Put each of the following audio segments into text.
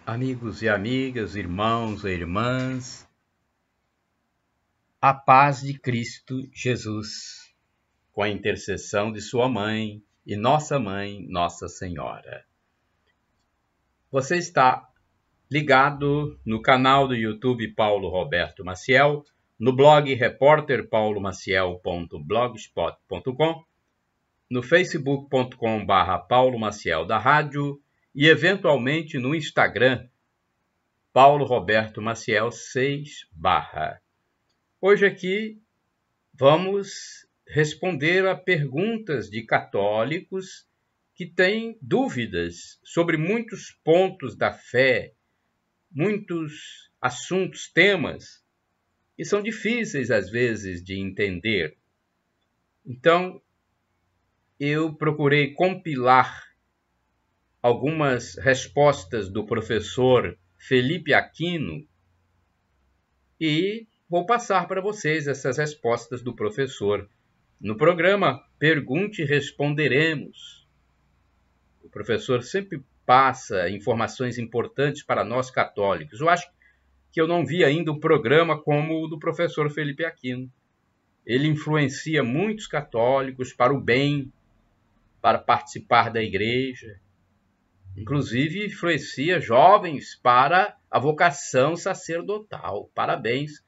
Amigos e amigas, irmãos e irmãs, a paz de Cristo Jesus, com a intercessão de sua mãe e nossa mãe, Nossa Senhora. Você está ligado no canal do YouTube Paulo Roberto Maciel, no blog repórterpaulomaciel.blogspot.com, no facebook.com/Paulo Maciel da Rádio e, eventualmente, no Instagram, Paulo Roberto Maciel 6 /. Hoje aqui vamos responder a perguntas de católicos que têm dúvidas sobre muitos pontos da fé, muitos assuntos, temas, que são difíceis às vezes de entender. Então, eu procurei compilar algumas respostas do professor Felipe Aquino e vou passar para vocês essas respostas do professor no programa Pergunte e Responderemos. O professor sempre passa informações importantes para nós católicos. Eu acho que eu não vi ainda um programa como o do professor Felipe Aquino. Ele influencia muitos católicos para o bem, para participar da igreja. Inclusive, influencia jovens para a vocação sacerdotal. Parabéns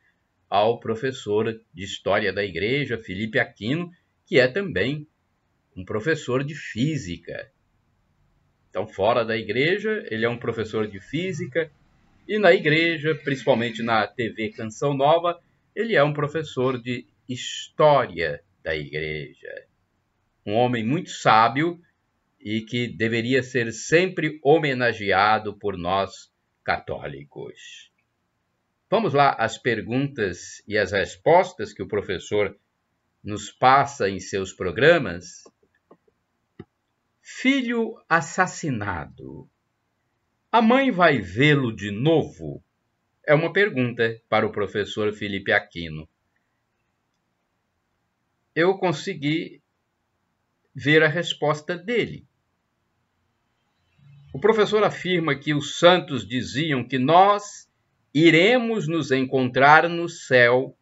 ao professor de História da Igreja, Felipe Aquino, que é também um professor de Física. Então, fora da igreja, ele é um professor de Física, e na igreja, principalmente na TV Canção Nova, ele é um professor de História da Igreja. Um homem muito sábio e que deveria ser sempre homenageado por nós católicos. Vamos lá às perguntas e as respostas que o professor nos passa em seus programas. Filho assassinado. A mãe vai vê-lo de novo? É uma pergunta para o professor Felipe Aquino. Eu consegui ver a resposta dele. O professor afirma que os santos diziam que nós iremos nos encontrar no céu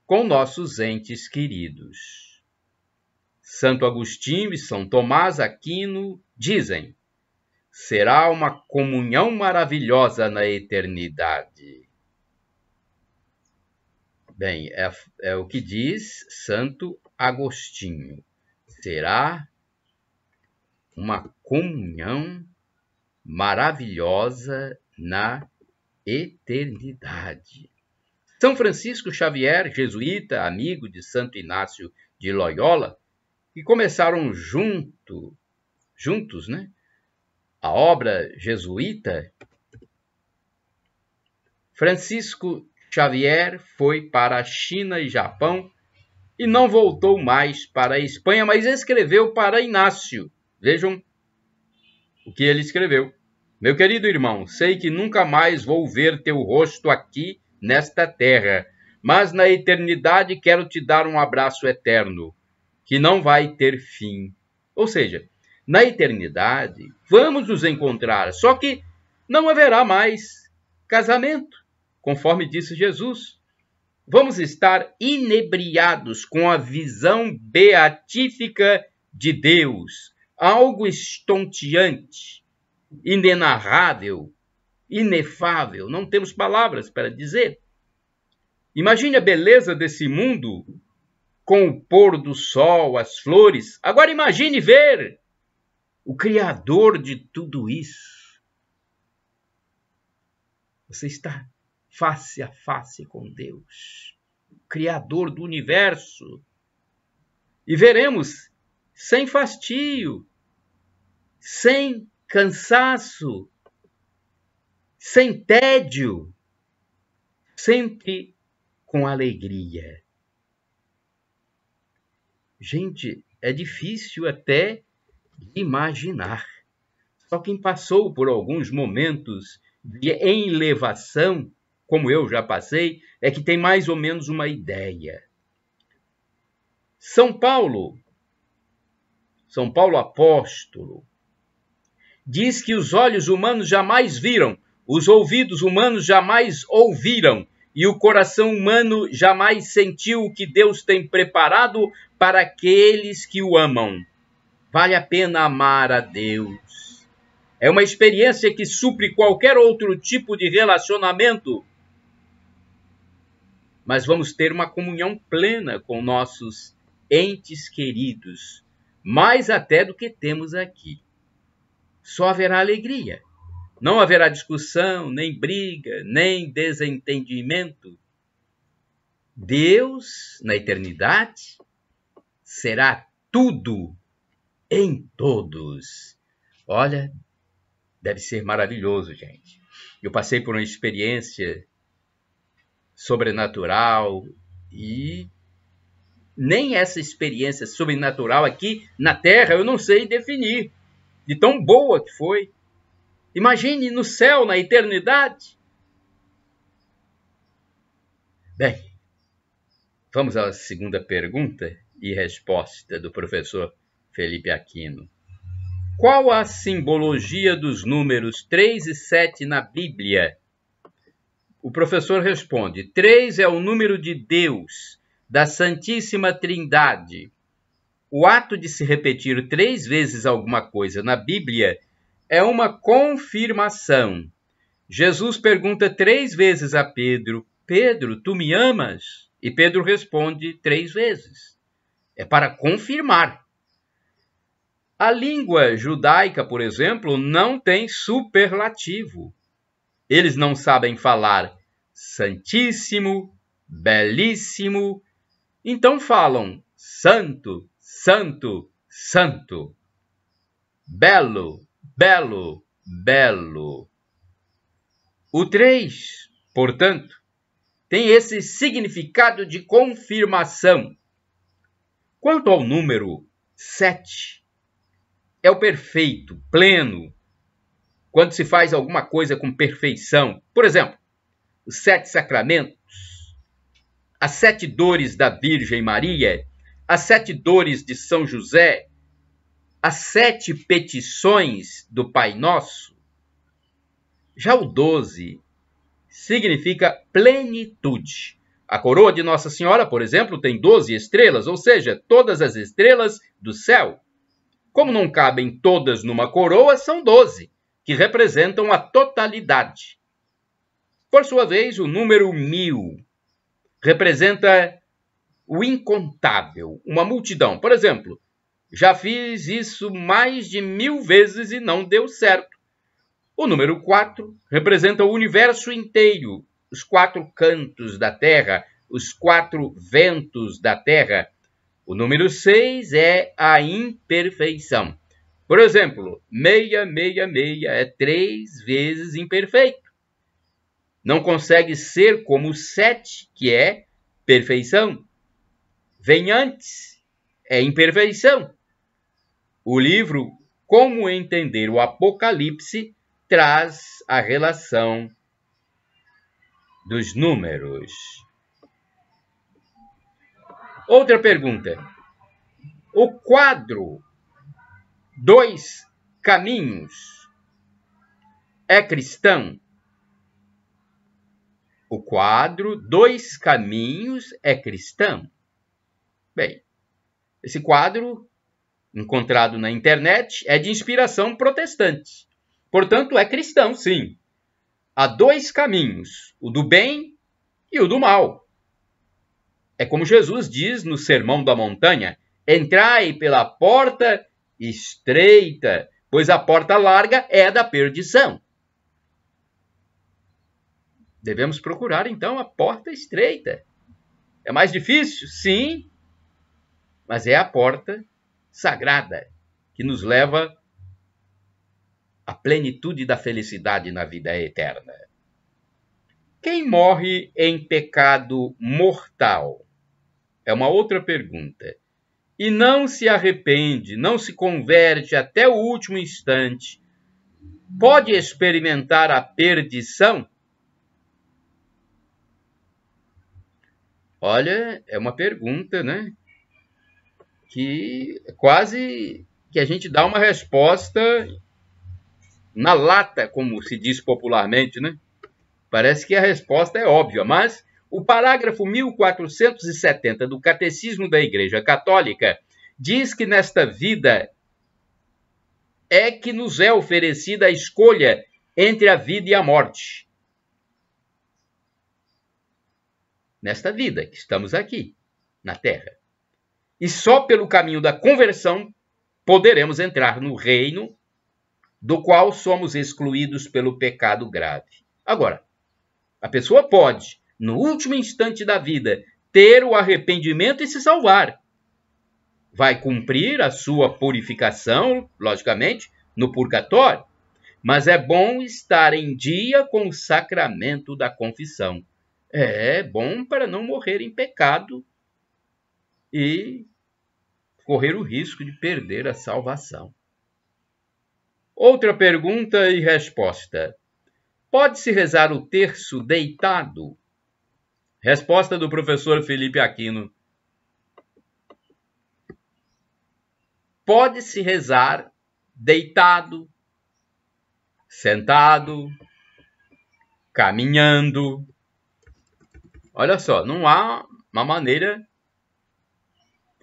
com nossos entes queridos. Santo Agostinho e São Tomás Aquino dizem: será uma comunhão maravilhosa na eternidade. Bem, é o que diz Santo Agostinho. Será uma comunhão maravilhosa na eternidade. São Francisco Xavier, jesuíta, amigo de Santo Inácio de Loyola, que começaram juntos, a obra jesuíta. Francisco Xavier foi para a China e Japão e não voltou mais para a Espanha, mas escreveu para Inácio. Vejam o que ele escreveu. Meu querido irmão, sei que nunca mais vou ver teu rosto aqui nesta terra, mas na eternidade quero te dar um abraço eterno, que não vai ter fim. Ou seja, na eternidade vamos nos encontrar, só que não haverá mais casamento, conforme disse Jesus. Vamos estar inebriados com a visão beatífica de Deus, algo estonteante, inenarrável, inefável, não temos palavras para dizer. Imagine a beleza desse mundo com o pôr do sol, as flores. Agora imagine ver o Criador de tudo isso. Você está face a face com Deus, o Criador do universo. E veremos sem fastio, sem cansaço, sem tédio, sempre com alegria. Gente, é difícil até imaginar. Só quem passou por alguns momentos de elevação, como eu já passei, é que tem mais ou menos uma ideia. São Paulo apóstolo, diz que os olhos humanos jamais viram, os ouvidos humanos jamais ouviram, e o coração humano jamais sentiu o que Deus tem preparado para aqueles que o amam. Vale a pena amar a Deus. É uma experiência que supre qualquer outro tipo de relacionamento. Mas vamos ter uma comunhão plena com nossos entes queridos, mais até do que temos aqui. Só haverá alegria. Não haverá discussão, nem briga, nem desentendimento. Deus, na eternidade, será tudo em todos. Olha, deve ser maravilhoso, gente. Eu passei por uma experiência sobrenatural e nem essa experiência sobrenatural aqui na Terra eu não sei definir, de tão boa que foi. Imagine no céu, na eternidade. Bem, vamos à segunda pergunta e resposta do professor Felipe Aquino. Qual a simbologia dos números 3 e 7 na Bíblia? O professor responde: 3 é o número de Deus, da Santíssima Trindade. O ato de se repetir 3 vezes alguma coisa na Bíblia é uma confirmação. Jesus pergunta 3 vezes a Pedro: Pedro, tu me amas? E Pedro responde 3 vezes. É para confirmar. A língua judaica, por exemplo, não tem superlativo. Eles não sabem falar santíssimo, belíssimo, então falam santo, santo, santo. Belo, belo, belo. O 3, portanto, tem esse significado de confirmação. Quanto ao número 7, é o perfeito, pleno, quando se faz alguma coisa com perfeição. Por exemplo, os 7 sacramentos, as 7 dores da Virgem Maria, as 7 dores de São José, as 7 petições do Pai Nosso. Já o 12 significa plenitude. A coroa de Nossa Senhora, por exemplo, tem 12 estrelas, ou seja, todas as estrelas do céu. Como não cabem todas numa coroa, são 12, que representam a totalidade. Por sua vez, o número 1000 representa o incontável, uma multidão. Por exemplo, já fiz isso mais de 1000 vezes e não deu certo. O número 4 representa o universo inteiro, os 4 cantos da Terra, os 4 ventos da Terra. O número 6 é a imperfeição. Por exemplo, 666 é 3 vezes imperfeito. Não consegue ser como o 7, que é perfeição. Vem antes, é imperfeição. O livro Como Entender o Apocalipse traz a relação dos números. Outra pergunta. O quadro 2 caminhos é cristão? O quadro 2 caminhos é cristão? Bem, esse quadro, encontrado na internet, é de inspiração protestante. Portanto, é cristão, sim. Há 2 caminhos, o do bem e o do mal. É como Jesus diz no Sermão da Montanha: entrai pela porta estreita, pois a porta larga é a da perdição. Devemos procurar, então, a porta estreita. É mais difícil? Sim, mas é a porta sagrada que nos leva à plenitude da felicidade na vida eterna. Quem morre em pecado mortal? É uma outra pergunta. E não se arrepende, não se converte até o último instante, pode experimentar a perdição? Olha, é uma pergunta, né? Que quase que a gente dá uma resposta na lata, como se diz popularmente, né? Parece que a resposta é óbvia, mas o parágrafo 1470 do Catecismo da Igreja Católica diz que nesta vida é que nos é oferecida a escolha entre a vida e a morte. Nesta vida que estamos aqui, na Terra. E só pelo caminho da conversão poderemos entrar no reino do qual somos excluídos pelo pecado grave. Agora, a pessoa pode, no último instante da vida, ter o arrependimento e se salvar. Vai cumprir a sua purificação, logicamente, no purgatório, mas é bom estar em dia com o sacramento da confissão. É bom para não morrer em pecado e correr o risco de perder a salvação. Outra pergunta e resposta. Pode-se rezar o terço deitado? Resposta do professor Felipe Aquino. Pode-se rezar deitado, sentado, caminhando. Olha só, não há uma maneira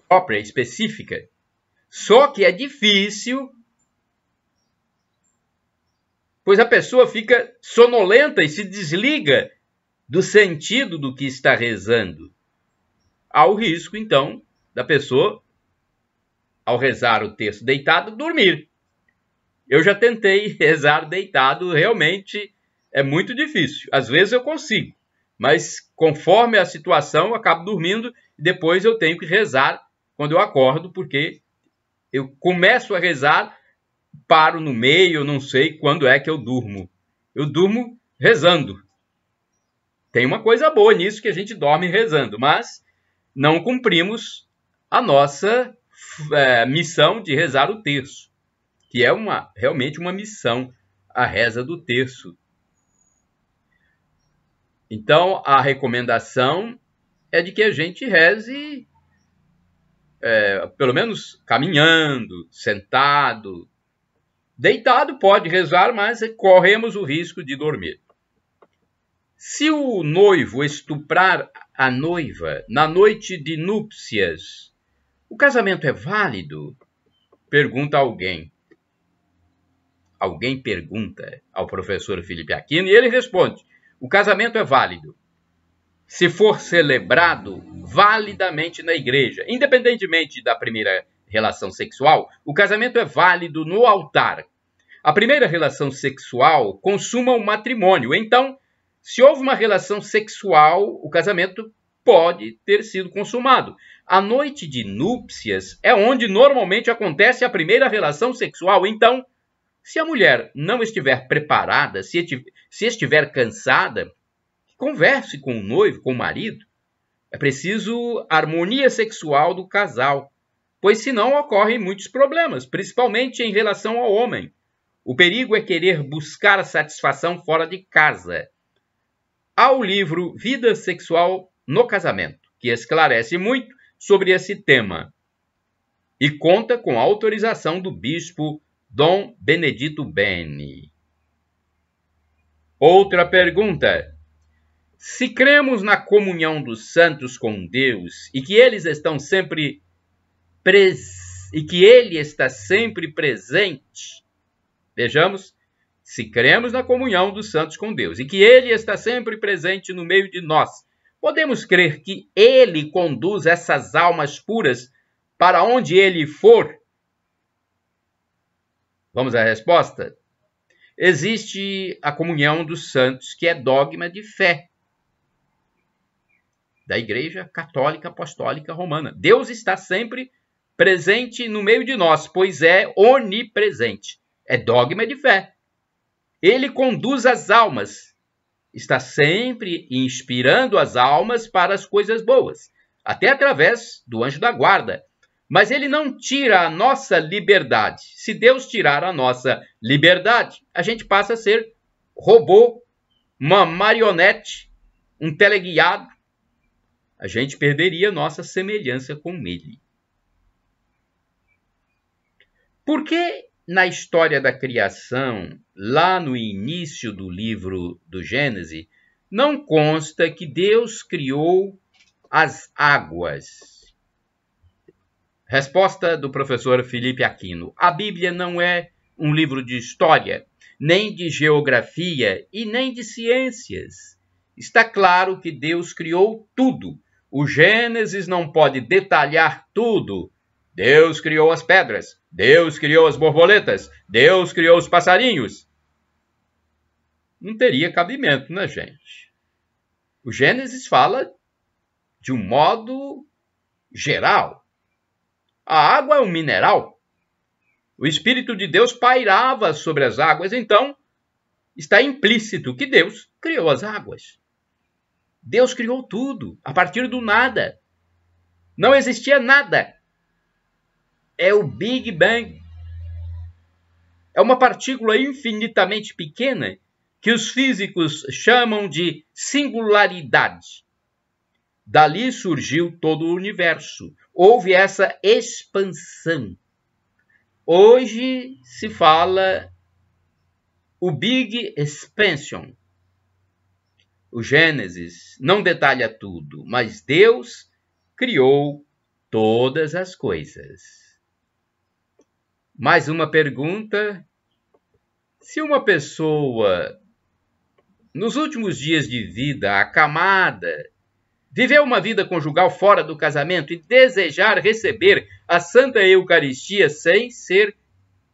própria, específica. Só que é difícil, pois a pessoa fica sonolenta e se desliga do sentido do que está rezando. Há o risco, então, da pessoa, ao rezar o terço deitado, dormir. Eu já tentei rezar deitado, realmente é muito difícil. Às vezes eu consigo, mas conforme a situação eu acabo dormindo e depois eu tenho que rezar quando eu acordo, porque eu começo a rezar, paro no meio, eu não sei quando é que eu durmo. Eu durmo rezando. Tem uma coisa boa nisso, que a gente dorme rezando, mas não cumprimos a nossa missão de rezar o terço, que é realmente uma missão, a reza do terço. Então, a recomendação é de que a gente reze, pelo menos caminhando, sentado. Deitado pode rezar, mas corremos o risco de dormir. Se o noivo estuprar a noiva na noite de núpcias, o casamento é válido? Pergunta alguém. Alguém pergunta ao professor Felipe Aquino e ele responde: o casamento é válido se for celebrado validamente na igreja. Independentemente da primeira relação sexual, o casamento é válido no altar. A primeira relação sexual consuma o matrimônio. Então, se houve uma relação sexual, o casamento pode ter sido consumado. A noite de núpcias é onde normalmente acontece a primeira relação sexual. Então, se a mulher não estiver preparada, se estiver cansada, converse com o noivo, com o marido. É preciso harmonia sexual do casal, pois senão ocorrem muitos problemas, principalmente em relação ao homem. O perigo é querer buscar a satisfação fora de casa. Há o livro Vida Sexual no Casamento, que esclarece muito sobre esse tema e conta com a autorização do bispo Dom Benedito Beni. Outra pergunta. Se cremos na comunhão dos santos com Deus e que eles estão sempre e que ele está sempre presente, vejamos, se cremos na comunhão dos santos com Deus e que ele está sempre presente no meio de nós, podemos crer que ele conduz essas almas puras para onde ele for? Vamos à resposta? Existe a comunhão dos santos, que é dogma de fé da Igreja Católica Apostólica Romana. Deus está sempre presente no meio de nós, pois é onipresente. É dogma de fé. Ele conduz as almas, está sempre inspirando as almas para as coisas boas, até através do anjo da guarda. Mas ele não tira a nossa liberdade. Se Deus tirar a nossa liberdade, a gente passa a ser robô, uma marionete, um teleguiado. A gente perderia nossa semelhança com ele. Por que na história da criação, lá no início do livro do Gênesis, não consta que Deus criou as águas. Resposta do professor Felipe Aquino. A Bíblia não é um livro de história, nem de geografia e nem de ciências. Está claro que Deus criou tudo. O Gênesis não pode detalhar tudo. Deus criou as pedras, Deus criou as borboletas, Deus criou os passarinhos. Não teria cabimento, né, gente? O Gênesis fala de um modo geral. A água é um mineral. O Espírito de Deus pairava sobre as águas, então está implícito que Deus criou as águas. Deus criou tudo, a partir do nada. Não existia nada. É o Big Bang. É uma partícula infinitamente pequena que os físicos chamam de singularidade. Dali surgiu todo o universo. Houve essa expansão. Hoje se fala o Big Expansion. O Gênesis não detalha tudo, mas Deus criou todas as coisas. Mais uma pergunta. Se uma pessoa, nos últimos dias de vida, acamada, viveu uma vida conjugal fora do casamento e desejar receber a Santa Eucaristia sem ser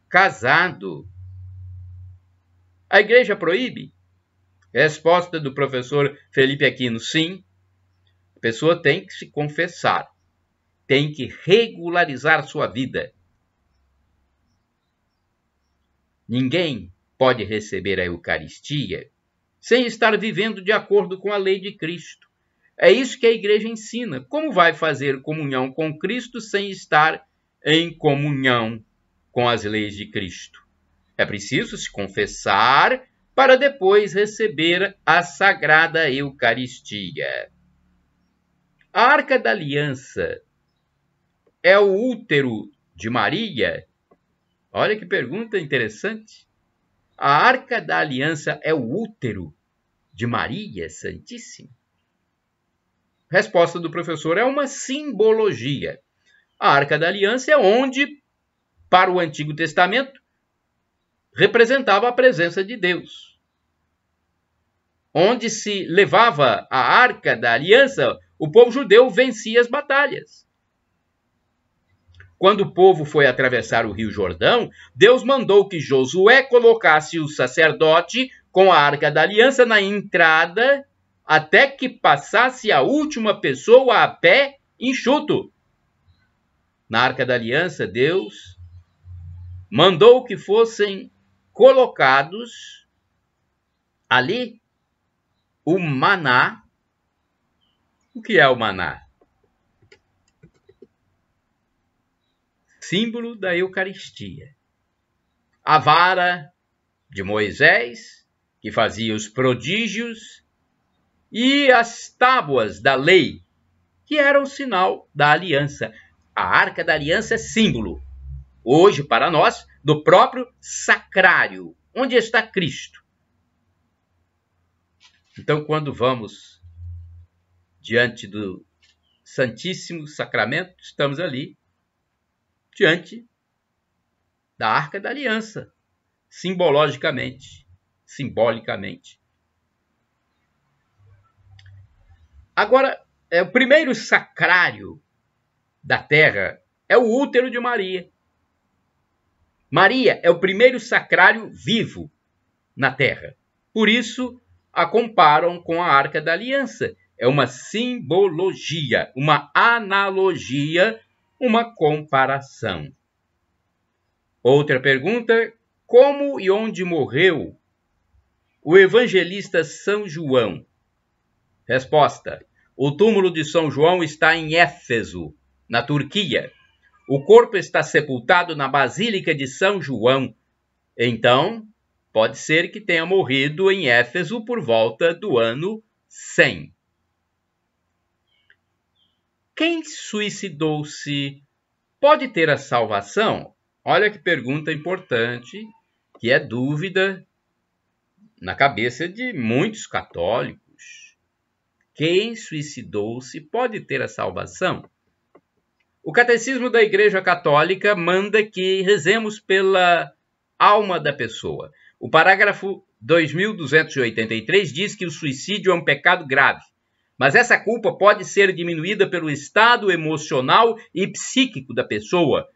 casado, a igreja proíbe? Resposta do professor Felipe Aquino. Sim, a pessoa tem que se confessar, tem que regularizar sua vida. Ninguém pode receber a Eucaristia sem estar vivendo de acordo com a lei de Cristo. É isso que a igreja ensina. Como vai fazer comunhão com Cristo sem estar em comunhão com as leis de Cristo? É preciso se confessar para depois receber a Sagrada Eucaristia. A Arca da Aliança é o útero de Maria? Olha que pergunta interessante. A Arca da Aliança é o útero de Maria Santíssima? Resposta do professor. É uma simbologia. A Arca da Aliança é onde, para o Antigo Testamento, representava a presença de Deus. Onde se levava a Arca da Aliança, o povo judeu vencia as batalhas. Quando o povo foi atravessar o Rio Jordão, Deus mandou que Josué colocasse o sacerdote com a Arca da Aliança na entrada até que passasse a última pessoa a pé enxuto. Na Arca da Aliança, Deus mandou que fossem colocados ali o maná. O que é o maná? Símbolo da Eucaristia. A vara de Moisés, que fazia os prodígios, e as tábuas da lei, que eram o sinal da aliança. A Arca da Aliança é símbolo, hoje para nós, do próprio sacrário, onde está Cristo. Então, quando vamos diante do Santíssimo Sacramento, estamos ali diante da Arca da Aliança, simbolicamente. Agora, o primeiro sacrário da terra é o útero de Maria. Maria é o primeiro sacrário vivo na terra. Por isso, a comparam com a Arca da Aliança. É uma simbologia, uma analogia, uma comparação. Outra pergunta: como e onde morreu o evangelista São João? Resposta: o túmulo de São João está em Éfeso, na Turquia. O corpo está sepultado na Basílica de São João. Então, pode ser que tenha morrido em Éfeso por volta do ano 100. Quem suicidou-se pode ter a salvação? Olha que pergunta importante, que é dúvida na cabeça de muitos católicos. Quem suicidou-se pode ter a salvação? O Catecismo da Igreja Católica manda que rezemos pela alma da pessoa. O parágrafo 2283 diz que o suicídio é um pecado grave, mas essa culpa pode ser diminuída pelo estado emocional e psíquico da pessoa,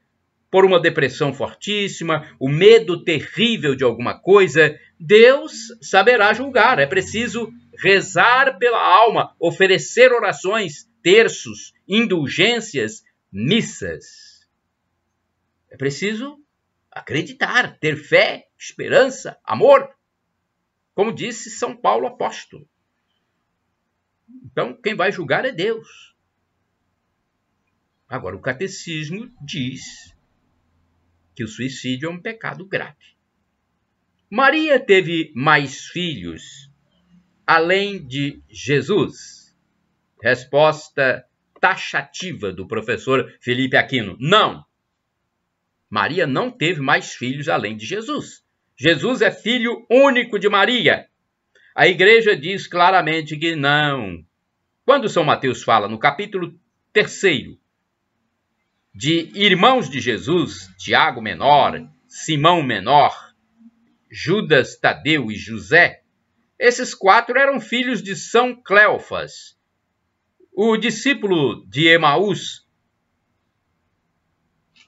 por uma depressão fortíssima, o medo terrível de alguma coisa. Deus saberá julgar. É preciso rezar pela alma, oferecer orações, terços, indulgências, missas. É preciso acreditar, ter fé, esperança, amor, como disse São Paulo apóstolo. Então, quem vai julgar é Deus. Agora, o catecismo diz que o suicídio é um pecado grave. Maria teve mais filhos além de Jesus? Resposta taxativa do professor Felipe Aquino: não. Maria não teve mais filhos além de Jesus. Jesus é filho único de Maria. A igreja diz claramente que não. Quando São Mateus fala no capítulo 3 de irmãos de Jesus, Tiago menor, Simão menor, Judas Tadeu e José, esses 4 eram filhos de São Cleofas, o discípulo de Emaús.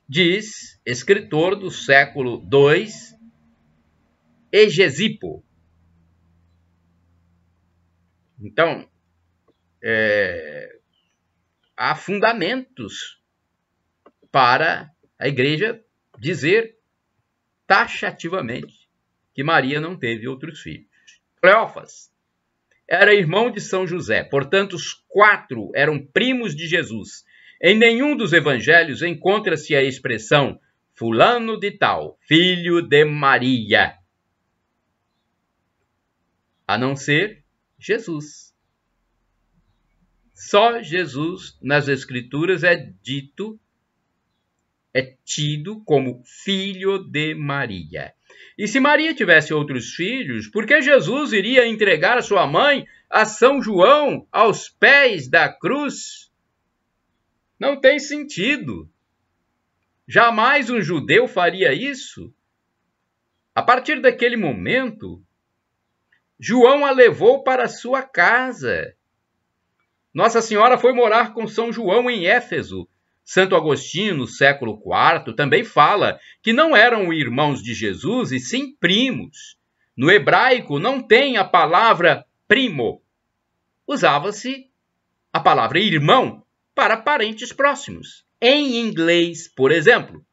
Diz, escritor do século II, Hegesipo. Então, há fundamentos para a igreja dizer taxativamente que Maria não teve outros filhos. Cleofas era irmão de São José, portanto, os 4 eram primos de Jesus. Em nenhum dos evangelhos encontra-se a expressão fulano de tal, filho de Maria, a não ser Jesus. Só Jesus nas Escrituras é tido como filho de Maria. E se Maria tivesse outros filhos, por que Jesus iria entregar a sua mãe a São João aos pés da cruz? Não tem sentido. Jamais um judeu faria isso. A partir daquele momento, João a levou para sua casa. Nossa Senhora foi morar com São João em Éfeso. Santo Agostinho, no século IV, também fala que não eram irmãos de Jesus, e sim primos. No hebraico não tem a palavra primo. Usava-se a palavra irmão para parentes próximos. Em inglês, por exemplo,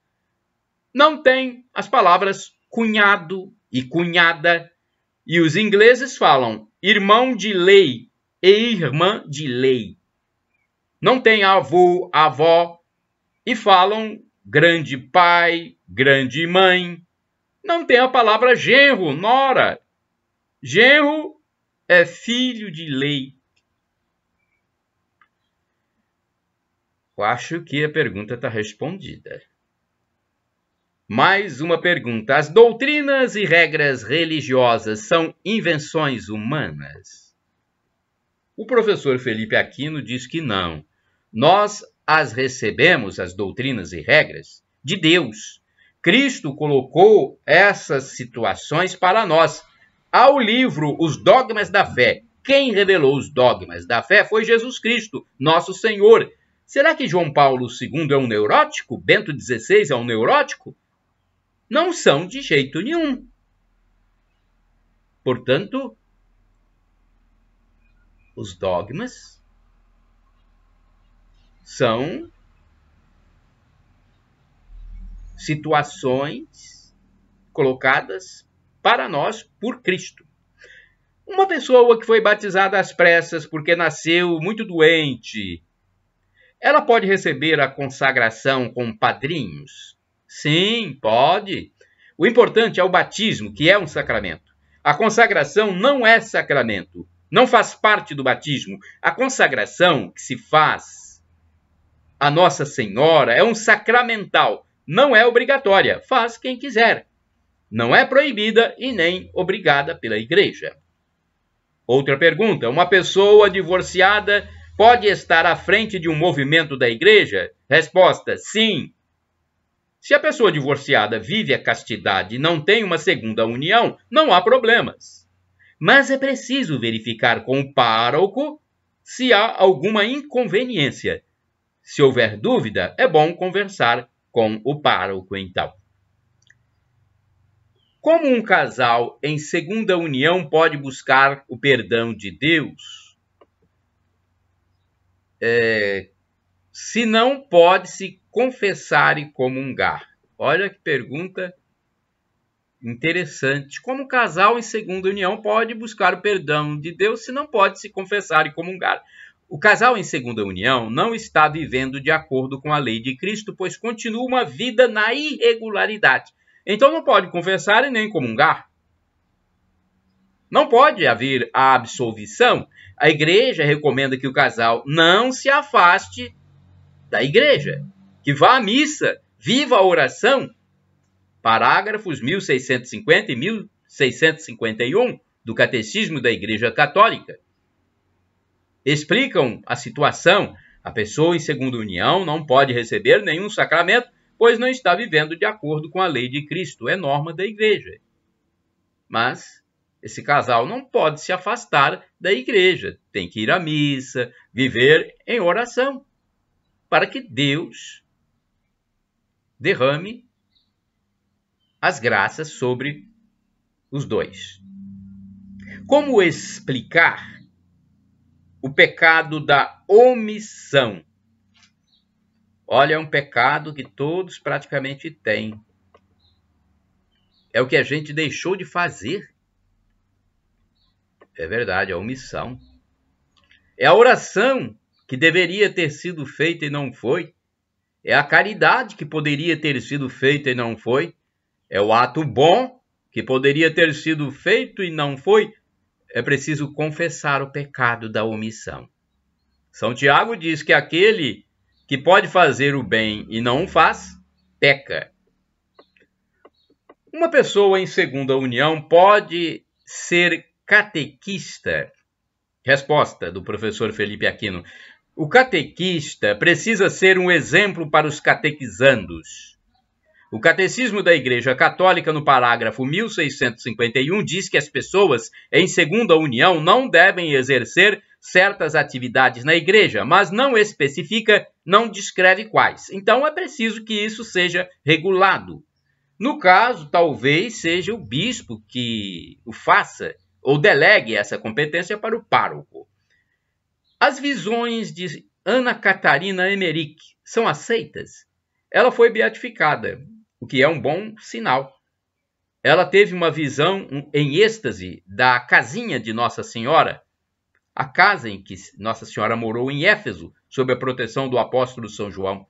não tem as palavras cunhado e cunhada, e os ingleses falam irmão de lei e irmã de lei. Não tem avô, avó, e falam grande pai, grande mãe. Não tem a palavra genro, nora. Genro é filho de lei. Eu acho que a pergunta está respondida. Mais uma pergunta. As doutrinas e regras religiosas são invenções humanas? O professor Felipe Aquino diz que não. Nós as recebemos, as doutrinas e regras, de Deus. Cristo colocou essas situações para nós. Há o livro Os Dogmas da Fé. Quem revelou os dogmas da fé foi Jesus Cristo, nosso Senhor. Será que João Paulo II é um neurótico? Bento XVI é um neurótico? Não são de jeito nenhum. Portanto, os dogmas são situações colocadas para nós por Cristo. Uma pessoa que foi batizada às pressas porque nasceu muito doente, ela pode receber a consagração com padrinhos? Sim, pode. O importante é o batismo, que é um sacramento. A consagração não é sacramento, não faz parte do batismo. A consagração que se faz a Nossa Senhora é um sacramental, não é obrigatória, faz quem quiser. Não é proibida e nem obrigada pela igreja. Outra pergunta: uma pessoa divorciada pode estar à frente de um movimento da igreja? Resposta: sim. Se a pessoa divorciada vive a castidade e não tem uma segunda união, não há problemas. Mas é preciso verificar com o pároco se há alguma inconveniência. Se houver dúvida, é bom conversar com o pároco, então. Como um casal em segunda união pode buscar o perdão de Deus? Se não pode se confessar e comungar. Olha que pergunta interessante. Como um casal em segunda união pode buscar o perdão de Deus se não pode se confessar e comungar? O casal em segunda união não está vivendo de acordo com a lei de Cristo, pois continua uma vida na irregularidade. Então não pode confessar e nem comungar. Não pode haver a absolvição. A igreja recomenda que o casal não se afaste da igreja, que vá à missa, viva a oração. Parágrafos 1650 e 1651 do Catecismo da Igreja Católica explicam a situação. A pessoa em segunda união não pode receber nenhum sacramento, pois não está vivendo de acordo com a lei de Cristo, é norma da igreja. Mas esse casal não pode se afastar da igreja, tem que ir à missa, viver em oração, para que Deus derrame as graças sobre os dois. Como explicar o pecado da omissão? Olha, é um pecado que todos praticamente têm. É o que a gente deixou de fazer. É verdade, a omissão. É a oração que deveria ter sido feita e não foi. É a caridade que poderia ter sido feita e não foi. É o ato bom que poderia ter sido feito e não foi. É preciso confessar o pecado da omissão. São Tiago diz que aquele que pode fazer o bem e não o faz, peca. Uma pessoa em segunda união pode ser catequista? Resposta do professor Felipe Aquino: o catequista precisa ser um exemplo para os catequizandos. O Catecismo da Igreja Católica, no parágrafo 1651, diz que as pessoas em segunda união não devem exercer certas atividades na igreja, mas não especifica, não descreve quais. Então é preciso que isso seja regulado. No caso, talvez seja o bispo que o faça ou delegue essa competência para o pároco. As visões de Ana Catarina Emmerich são aceitas? Ela foi beatificada, o que é um bom sinal. Ela teve uma visão em êxtase da casinha de Nossa Senhora, a casa em que Nossa Senhora morou em Éfeso, sob a proteção do apóstolo São João.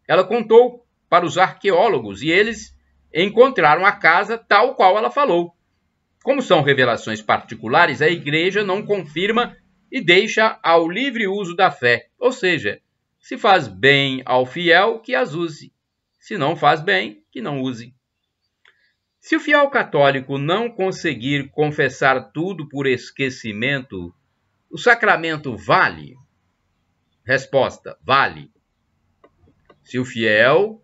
Ela contou para os arqueólogos e eles encontraram a casa tal qual ela falou. Como são revelações particulares, a igreja não confirma e deixa ao livre uso da fé. Ou seja, se faz bem ao fiel, que as use. Se não faz bem, que não use. Se o fiel católico não conseguir confessar tudo por esquecimento, o sacramento vale? Resposta: vale. Se o fiel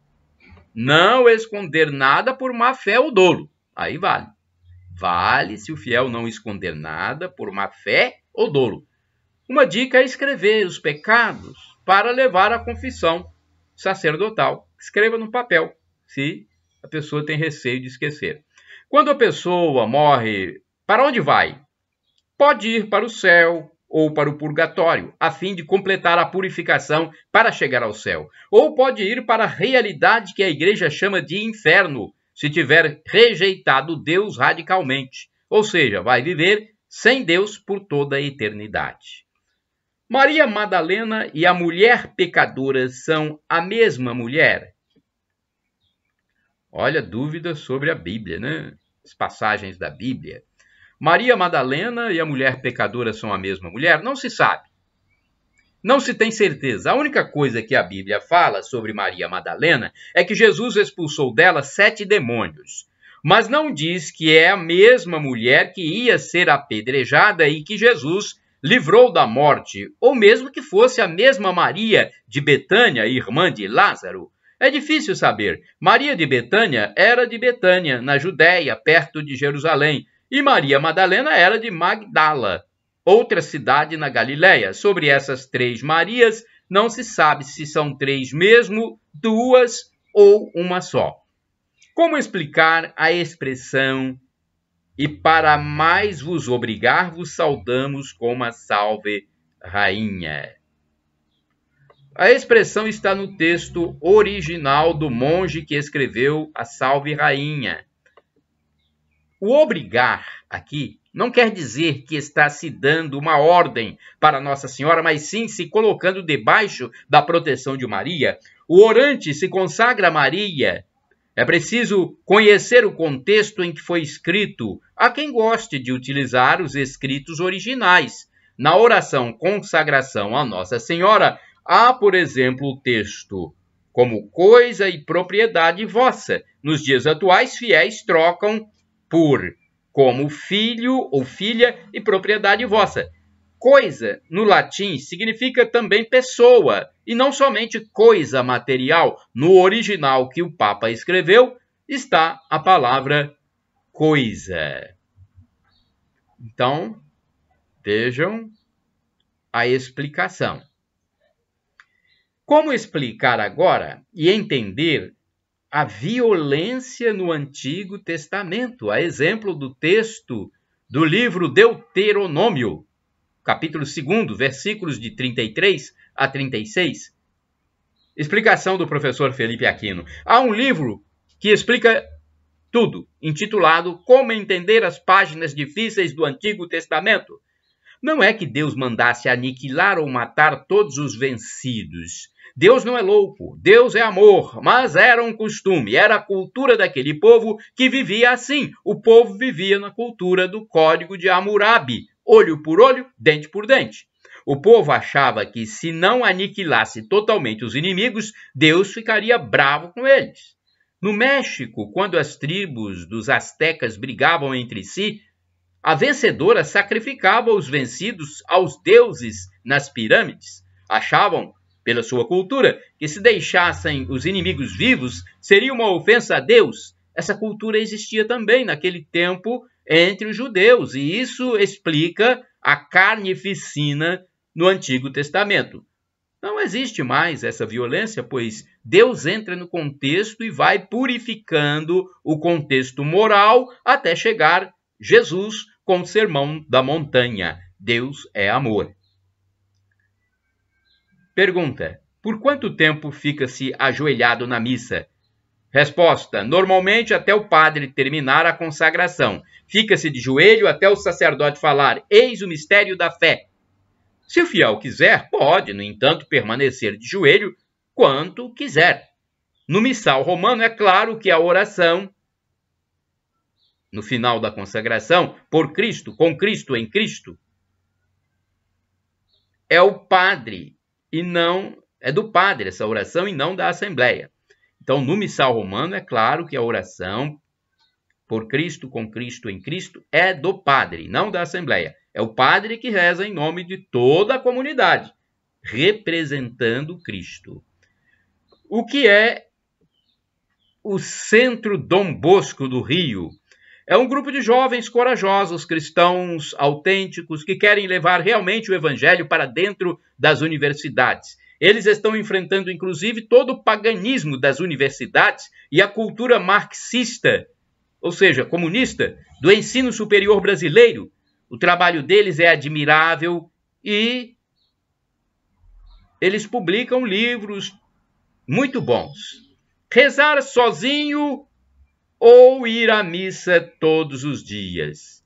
não esconder nada por má fé ou dolo, aí vale. Vale se o fiel não esconder nada por má fé ou dolo. Uma dica é escrever os pecados para levar à confissão sacerdotal. Escreva no papel, se a pessoa tem receio de esquecer. Quando a pessoa morre, para onde vai? Pode ir para o céu ou para o purgatório, a fim de completar a purificação para chegar ao céu. Ou pode ir para a realidade que a igreja chama de inferno, se tiver rejeitado Deus radicalmente. Ou seja, vai viver sem Deus por toda a eternidade. Maria Madalena e a mulher pecadora são a mesma mulher? Olha, dúvidas sobre a Bíblia, né? As passagens da Bíblia. Maria Madalena e a mulher pecadora são a mesma mulher? Não se sabe. Não se tem certeza. A única coisa que a Bíblia fala sobre Maria Madalena é que Jesus expulsou dela 7 demônios. Mas não diz que é a mesma mulher que ia ser apedrejada e que Jesus livrou da morte, ou mesmo que fosse a mesma Maria de Betânia, irmã de Lázaro. É difícil saber. Maria de Betânia era de Betânia, na Judéia, perto de Jerusalém, e Maria Madalena era de Magdala, outra cidade na Galiléia. Sobre essas 3 Marias, não se sabe se são 3 mesmo, 2 ou uma só. Como explicar a expressão "e para mais vos obrigar, vos saudamos como a salve rainha"? A expressão está no texto original do monge que escreveu a Salve Rainha. O obrigar aqui não quer dizer que está se dando uma ordem para Nossa Senhora, mas sim se colocando debaixo da proteção de Maria. O orante se consagra a Maria. É preciso conhecer o contexto em que foi escrito. Há quem goste de utilizar os escritos originais. Na oração consagração a Nossa Senhora, há, por exemplo, o texto "como coisa e propriedade vossa". Nos dias atuais, fiéis trocam por "como filho ou filha e propriedade vossa". Coisa, no latim, significa também pessoa, e não somente coisa material. No original que o Papa escreveu, está a palavra coisa. Então, vejam a explicação. Como explicar agora e entender a violência no Antigo Testamento, a exemplo do texto do livro Deuteronômio, capítulo 2, versículos de 33 a 36? Explicação do professor Felipe Aquino. Há um livro que explica tudo, intitulado "Como Entender as Páginas Difíceis do Antigo Testamento". Não é que Deus mandasse aniquilar ou matar todos os vencidos. Deus não é louco, Deus é amor, mas era um costume, era a cultura daquele povo que vivia assim. O povo vivia na cultura do Código de Hammurabi, olho por olho, dente por dente. O povo achava que se não aniquilasse totalmente os inimigos, Deus ficaria bravo com eles. No México, quando as tribos dos astecas brigavam entre si, a vencedora sacrificava os vencidos aos deuses nas pirâmides. Achavam, pela sua cultura, que se deixassem os inimigos vivos, seria uma ofensa a Deus. Essa cultura existia também naquele tempo entre os judeus, e isso explica a carnificina no Antigo Testamento. Não existe mais essa violência, pois Deus entra no contexto e vai purificando o contexto moral até chegar Jesus com o Sermão da Montanha. Deus é amor. Pergunta: por quanto tempo fica-se ajoelhado na missa? Resposta: normalmente até o padre terminar a consagração. Fica-se de joelho até o sacerdote falar: "Eis o mistério da fé". Se o fiel quiser, pode, no entanto, permanecer de joelho quanto quiser. No missal romano, é claro que a oração, no final da consagração, por Cristo, com Cristo, em Cristo, é o padre, e não é do padre essa oração e não da Assembleia. Então, no missal romano, é claro que a oração por Cristo, com Cristo, em Cristo, é do padre, não da Assembleia. É o padre que reza em nome de toda a comunidade, representando Cristo. O que é o Centro Dom Bosco do Rio? É um grupo de jovens corajosos, cristãos autênticos, que querem levar realmente o evangelho para dentro das universidades. Eles estão enfrentando, inclusive, todo o paganismo das universidades e a cultura marxista, ou seja, comunista, do ensino superior brasileiro. O trabalho deles é admirável e eles publicam livros muito bons. Rezar sozinho ou ir à missa todos os dias?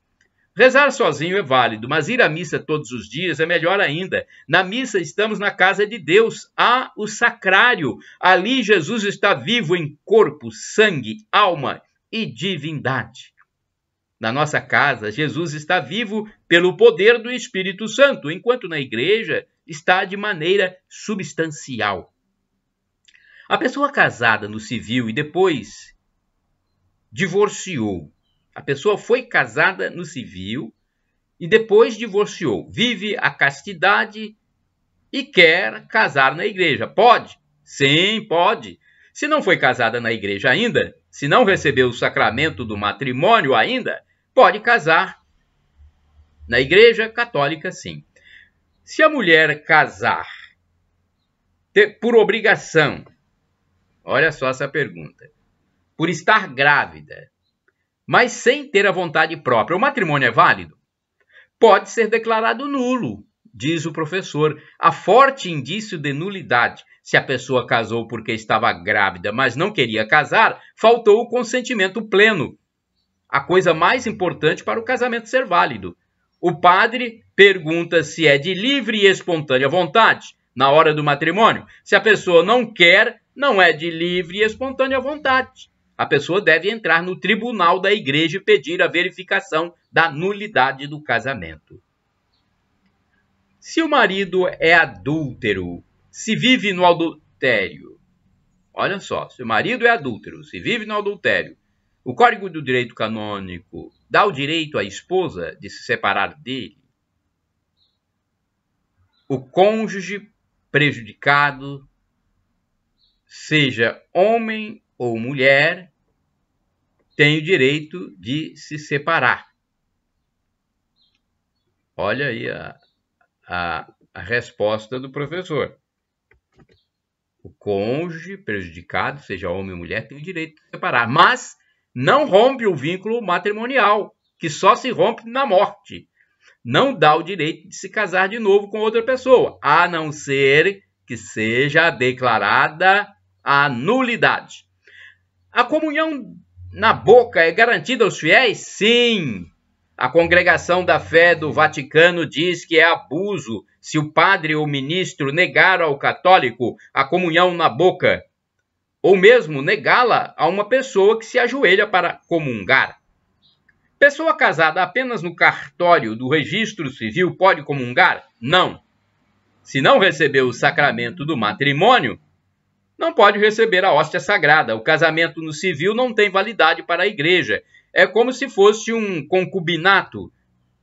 Rezar sozinho é válido, mas ir à missa todos os dias é melhor ainda. Na missa estamos na casa de Deus, há o sacrário. Ali Jesus está vivo em corpo, sangue, alma e divindade. Na nossa casa, Jesus está vivo pelo poder do Espírito Santo, enquanto na igreja está de maneira substancial. A pessoa casada no civil e depois divorciou. A pessoa foi casada no civil e depois divorciou. Vive a castidade e quer casar na igreja. Pode? Sim, pode. Se não foi casada na igreja ainda, se não recebeu o sacramento do matrimônio ainda, pode casar na igreja católica, sim. Se a mulher casar por obrigação, olha só essa pergunta, por estar grávida, mas sem ter a vontade própria, o matrimônio é válido? Pode ser declarado nulo, diz o professor. Há forte indício de nulidade. Se a pessoa casou porque estava grávida, mas não queria casar, faltou o consentimento pleno. A coisa mais importante para o casamento ser válido. O padre pergunta se é de livre e espontânea vontade na hora do matrimônio. Se a pessoa não quer, não é de livre e espontânea vontade. A pessoa deve entrar no tribunal da igreja e pedir a verificação da nulidade do casamento. Se o marido é adúltero, se vive no adultério, olha só, se o marido é adúltero, se vive no adultério, o Código do Direito Canônico dá o direito à esposa de se separar dele? O cônjuge prejudicado, seja homem ou mulher, tem o direito de se separar. Olha aí a resposta do professor. O cônjuge prejudicado, seja homem ou mulher, tem o direito de se separar, mas não rompe o vínculo matrimonial, que só se rompe na morte. Não dá o direito de se casar de novo com outra pessoa, a não ser que seja declarada a nulidade. A comunhão na boca é garantida aos fiéis? Sim. A Congregação da Fé do Vaticano diz que é abuso se o padre ou ministro negar ao católico a comunhão na boca, ou mesmo negá-la a uma pessoa que se ajoelha para comungar. Pessoa casada apenas no cartório do registro civil pode comungar? Não. Se não recebeu o sacramento do matrimônio, não pode receber a hóstia sagrada. O casamento no civil não tem validade para a igreja. É como se fosse um concubinato.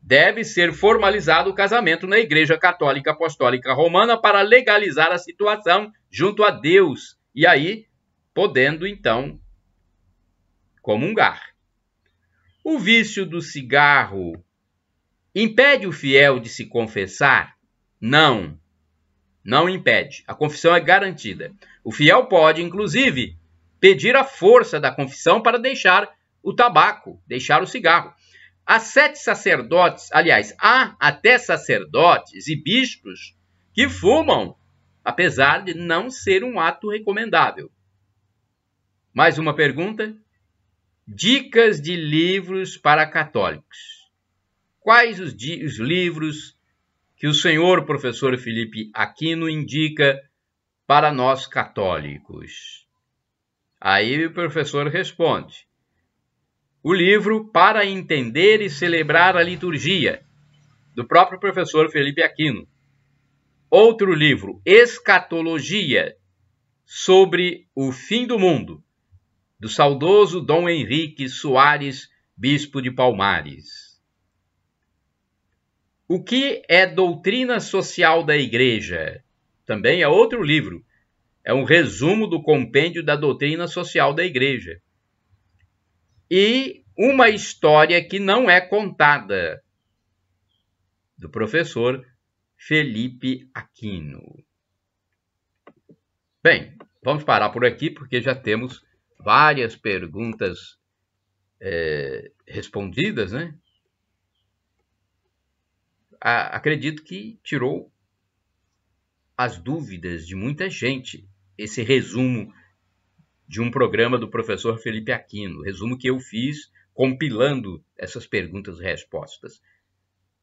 Deve ser formalizado o casamento na Igreja Católica Apostólica Romana para legalizar a situação junto a Deus. E aí, podendo, então, comungar. O vício do cigarro impede o fiel de se confessar? Não. Não impede. A confissão é garantida. O fiel pode, inclusive, pedir a força da confissão para deixar o tabaco, deixar o cigarro. Há 7 sacerdotes, aliás, há até sacerdotes e bispos que fumam, apesar de não ser um ato recomendável. Mais uma pergunta? Dicas de livros para católicos. Quais os livros que o senhor professor Felipe Aquino indica para nós católicos? Aí o professor responde: o livro Para Entender e Celebrar a Liturgia, do próprio professor Felipe Aquino. Outro livro, Escatologia, sobre o fim do mundo, do saudoso Dom Henrique Soares, bispo de Palmares. O que é doutrina social da Igreja? Também é outro livro. É um resumo do compêndio da doutrina social da Igreja. E uma história que não é contada, do professor Felipe Aquino. Bem, vamos parar por aqui, porque já temos várias perguntas respondidas, né? Acredito que tirou as dúvidas de muita gente esse resumo de um programa do professor Felipe Aquino, resumo que eu fiz compilando essas perguntas e respostas.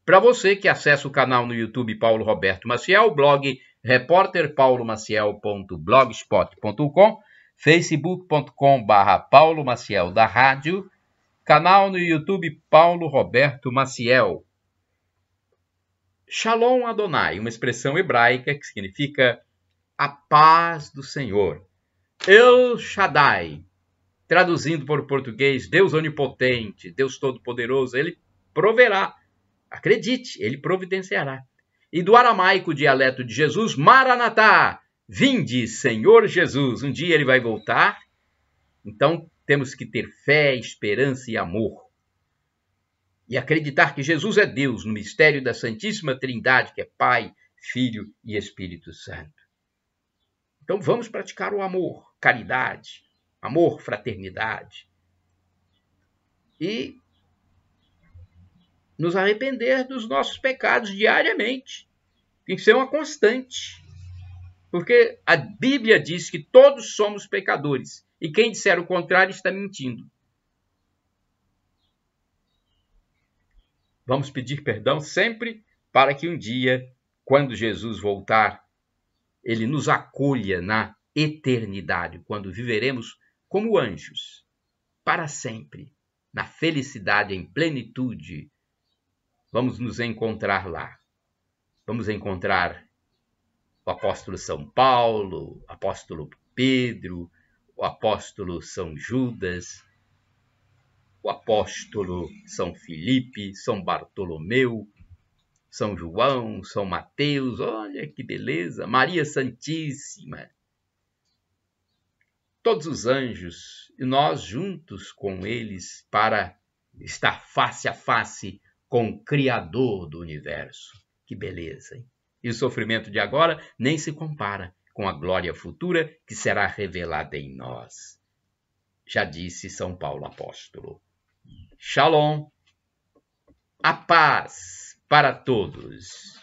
Para você que acessa o canal no YouTube Paulo Roberto Maciel, o blog repórterpaulomaciel.blogspot.com, facebook.com/Paulo Maciel da Rádio Canal no YouTube Paulo Roberto Maciel. Shalom Adonai, uma expressão hebraica que significa a paz do Senhor. El Shaddai, traduzindo para o português, Deus onipotente, Deus todo-poderoso, ele proverá. Acredite, ele providenciará. E do aramaico, dialeto de Jesus, Maranatá, vinde, Senhor Jesus. Um dia ele vai voltar, então temos que ter fé, esperança e amor. E acreditar que Jesus é Deus no mistério da Santíssima Trindade, que é Pai, Filho e Espírito Santo. Então vamos praticar o amor, caridade, amor, fraternidade. E nos arrepender dos nossos pecados diariamente. Tem que ser uma constante. Porque a Bíblia diz que todos somos pecadores. E quem disser o contrário está mentindo. Vamos pedir perdão sempre para que um dia, quando Jesus voltar, ele nos acolha na eternidade, quando viveremos como anjos, para sempre, na felicidade, em plenitude. Vamos nos encontrar lá. Vamos encontrar o apóstolo São Paulo, o apóstolo Pedro, o apóstolo São Judas, o apóstolo São Filipe, São Bartolomeu, São João, São Mateus, olha que beleza, Maria Santíssima. Todos os anjos, e nós juntos com eles para estar face a face com o Criador do universo. Que beleza, hein? E o sofrimento de agora nem se compara com a glória futura que será revelada em nós. Já disse São Paulo apóstolo. Shalom, a paz para todos.